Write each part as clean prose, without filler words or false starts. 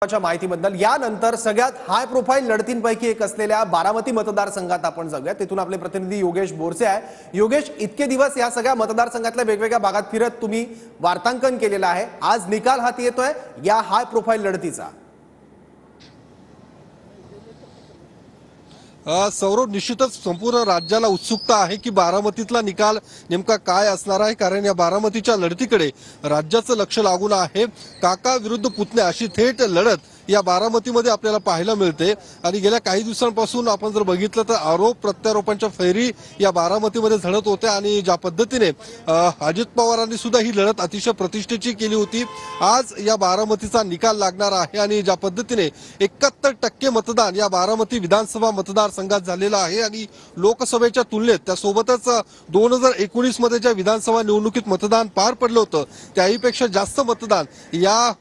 च्या माहितीबद्दल यानंतर सगळ्यात हाय प्रोफाईल लढतींपैकी एक असलेल्या बारामती मतदारसंघात आपण जाऊया। तिथून आपले प्रतिनिधी योगेश बोरसे आहे। योगेश, इतके दिवस या सगळ्या मतदारसंघातल्या वेगवेगळ्या भागात फिरत तुम्ही वार्तांकन केलेलं आहे, आज निकाल हाती येतोय या हाय प्रोफाईल लढतीचा। सौरभ, निश्चितच संपूर्ण राज्याला उत्सुकता आहे की बारामतीतला निकाल नेमका काय असणार आहे, कारण या बारामतीच्या लढतीकडे राज्याचं लक्ष लागून आहे। काका विरुद्ध पुतण्या अशी थेट लढत या बारामतीमध्ये आपल्याला पाहायला मिळते आणि गेल्या काही दिवसांपासून आपण जर बघितलं तर आरोप प्रत्यारोपांच्या फैरी या बारामतीमध्ये झडत होत्या आणि ज्या पद्धतीने अजित पवारांनी सुद्धा ही लढत अतिशय प्रतिष्ठेची केली होती। आज या बारामतीचा निकाल लागणार आहे आणि ज्या पद्धतीने 71% मतदान या बारामती विधानसभा मतदारसंघात झालेलं आहे आणि लोकसभेच्या तुलनेत त्यासोबतच 2019 मध्ये ज्या विधानसभा निवडणुकीत मतदान पार पडलं होतं त्याहीपेक्षा जास्त मतदान या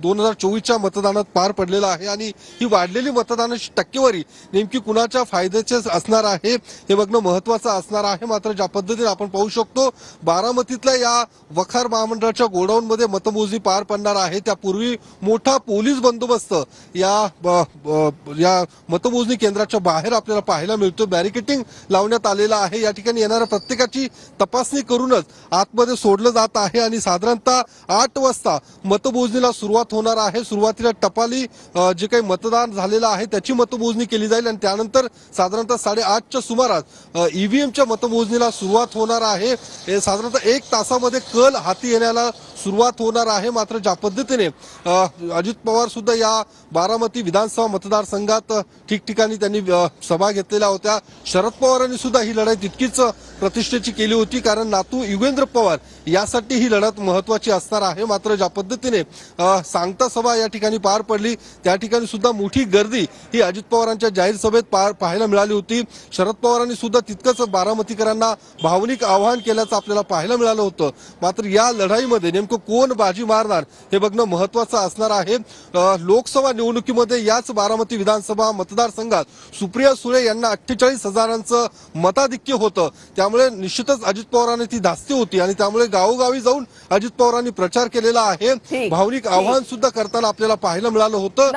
2024च्या मतदानात पार पडलेलं आहे आणि ही वाढलेली मतदानाची टक्केवारी नेमकी कुणाच्या फायद्याचे असणार आहे हे बघणं महत्त्वाचं असणार आहे। मात्र ज्या पद्धतीने आपण पाहू शकतो बारामतीतल्या या वखार महामंडळाच्या गोडाऊनमध्ये मतमोजणी पार पडणार आहे, त्यापूर्वी मोठा पोलीस बंदोबस्त या मतमोजणी केंद्राच्या बाहेर आपल्याला पाहायला मिळतो। बॅरिकेटिंग लावण्यात आलेलं आहे, या ठिकाणी येणाऱ्या प्रत्येकाची तपासणी करूनच आतमध्ये सोडलं जात आहे आणि साधारणतः 8 वाजता मतमोजणीला सुरुवात होणार आहे। सुरुवातीला टपाली जे काही मतदान झालेलं आहे त्याची मतमोजणी केली जाईल आणि त्यानंतर साधारणतः 8:30च्या सुमारास ईव्हीएमच्या मतमोजणीला सुरुवात होणार आहे। साधारणतः 1 तासामध्ये कल हाती येण्याला सुरुवात होणार आहे। मात्र ज्या पद्धतीने अजित पवार सुद्धा या बारामती विधानसभा मतदारसंघात ठिकठिकाणी त्यांनी सभा घेतलेल्या होत्या। शरद पवारांनी सुद्धा ही लढाई तितकीच प्रतिष्ठेची केली होती, कारण नातू युगेंद्र पवार यासाठी ही लढत महत्त्वाची असणार आहे। मात्र ज्या पद्धतीने सांगता सभा या ठिकाणी पार पडली त्या ठिकाणी सुद्धा मोठी गर्दी ही अजित पवारांच्या जाहीर सभेत पाहायला मिळाली होती। शरद पवारांनी सुद्धा तितकंच बारामतीकरांना भावनिक आवाहन केल्याचं आपल्याला पाहायला मिळालं होतं। मात्र या लढाईमध्ये नेमकं कोण बाजी मारणार हे बघणं महत्त्वाचं असणार आहे। लोकसभा निवडणुकीमध्ये याच बारामती विधानसभा मतदारसंघात सुप्रिया सुळे यांना 48,000चं मताधिक्य होतं, त्यामुळे निश्चितच अजित पवारांनी ती धास्ती होती आणि त्यामुळे गावोगावी जाऊन अजित पवारांनी प्रचार केलेला आहे। भावनिक आवाहन सुद्धा करताना आपल्याला पाहायला मिळालं होतं।